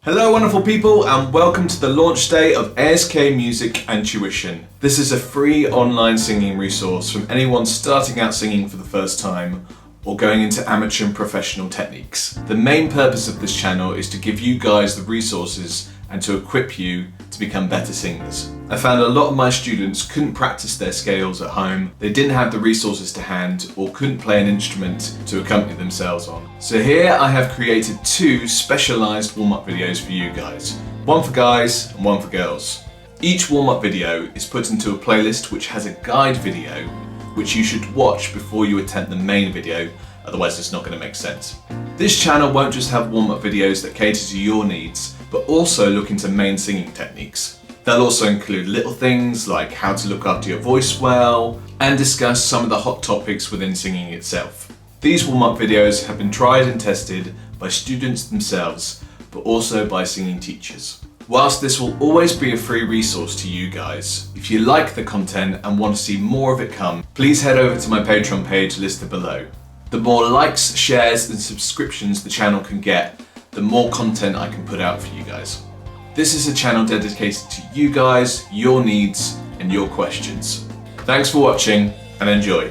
Hello wonderful people and welcome to the launch day of ASK Music and Tuition. This is a free online singing resource from anyone starting out singing for the first time or going into amateur and professional techniques. The main purpose of this channel is to give you guys the resources and to equip you to become better singers. I found a lot of my students couldn't practice their scales at home, they didn't have the resources to hand, or couldn't play an instrument to accompany themselves on. So here I have created two specialised warm-up videos for you guys. One for guys and one for girls. Each warm-up video is put into a playlist which has a guide video which you should watch before you attempt the main video, otherwise it's not going to make sense. This channel won't just have warm-up videos that cater to your needs, but also look into main singing techniques. They'll also include little things like how to look after your voice well, and discuss some of the hot topics within singing itself. These warm-up videos have been tried and tested by students themselves, but also by singing teachers. Whilst this will always be a free resource to you guys, if you like the content and want to see more of it come, please head over to my Patreon page listed below. The more likes, shares and subscriptions the channel can get, the more content I can put out for you guys. This is a channel dedicated to you guys, your needs and your questions. Thanks for watching and enjoy.